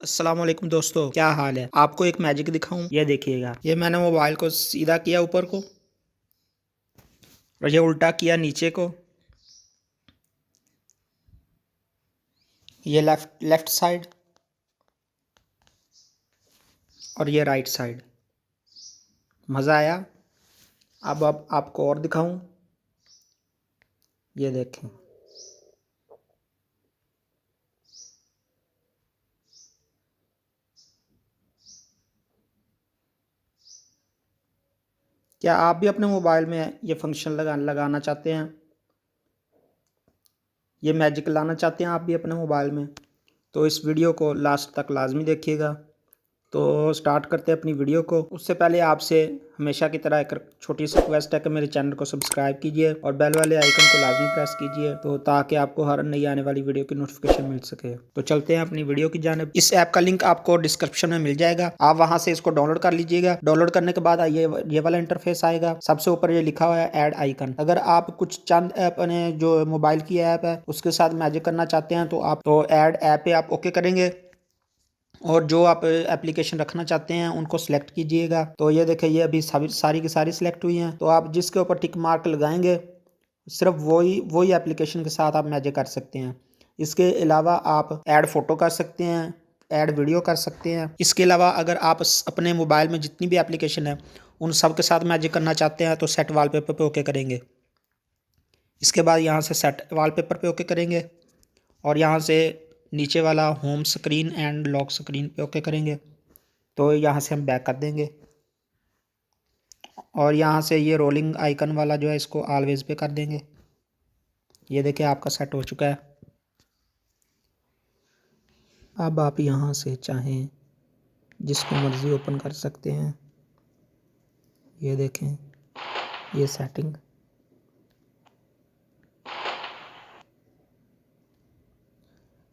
अस्सलाम वालेकुम दोस्तों, क्या हाल है। आपको एक मैजिक दिखाऊं, ये देखिएगा। ये मैंने मोबाइल को सीधा किया ऊपर को और ये उल्टा किया नीचे को। ये लेफ्ट साइड और ये राइट साइड। मज़ा आया। अब आपको और दिखाऊं, ये देखें। क्या आप भी अपने मोबाइल में ये फंक्शन लगाना चाहते हैं, ये मैजिक लाना चाहते हैं आप भी अपने मोबाइल में? तो इस वीडियो को लास्ट तक लाजमी देखिएगा। तो स्टार्ट करते हैं अपनी वीडियो को। उससे पहले आपसे हमेशा की तरह एक छोटी सी रिक्वेस्ट है कि मेरे चैनल को सब्सक्राइब कीजिए और बेल वाले आइकन को लाजमी प्रेस कीजिए, तो ताकि आपको हर नई आने वाली वीडियो की नोटिफिकेशन मिल सके। तो चलते हैं अपनी वीडियो की जानिब। इस ऐप का लिंक आपको डिस्क्रिप्शन में मिल जाएगा, आप वहां से इसको डाउनलोड कर लीजिएगा। डाउनलोड करने के बाद ये वाला इंटरफेस आएगा। सबसे ऊपर ये लिखा हुआ है ऐड आइकन। अगर आप कुछ चंद अपने जो मोबाइल की ऐप है उसके साथ मैजिक करना चाहते हैं तो आप ऐड ऐप पे आप ओके करेंगे और जो आप एप्लीकेशन रखना चाहते हैं उनको सिलेक्ट कीजिएगा। तो ये देखिए, ये अभी सारी की सारी सिलेक्ट हुई हैं। तो आप जिसके ऊपर टिक मार्क लगाएंगे सिर्फ वही एप्लीकेशन के साथ आप मैजिक कर सकते हैं। इसके अलावा आप ऐड फ़ोटो कर सकते हैं, ऐड वीडियो कर सकते हैं। इसके अलावा अगर आप अपने मोबाइल में जितनी भी एप्लीकेशन है उन सब के साथ मैजिक करना चाहते हैं तो सेट वॉलपेपर पे ओके करेंगे। इसके बाद यहाँ से सेट वॉलपेपर पे ओके करेंगे और यहाँ से नीचे वाला home screen and lock screen पे ओके करेंगे। तो यहाँ से हम बैक कर देंगे और यहाँ से ये रोलिंग आइकन वाला जो है इसको ऑलवेज पे कर देंगे। ये देखिए आपका सेट हो चुका है। अब आप यहाँ से चाहें जिसको मर्ज़ी ओपन कर सकते हैं। ये देखें, ये सेटिंग।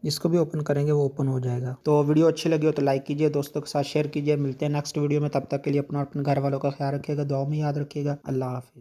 जिसको भी ओपन करेंगे वो ओपन हो जाएगा। तो वीडियो अच्छी लगी हो तो लाइक कीजिए, दोस्तों के साथ शेयर कीजिए। मिलते हैं नेक्स्ट वीडियो में, तब तक के लिए अपना अपने घर वालों का ख्याल रखिएगा, दुआ में याद रखिएगा। अल्लाह हाफिज़।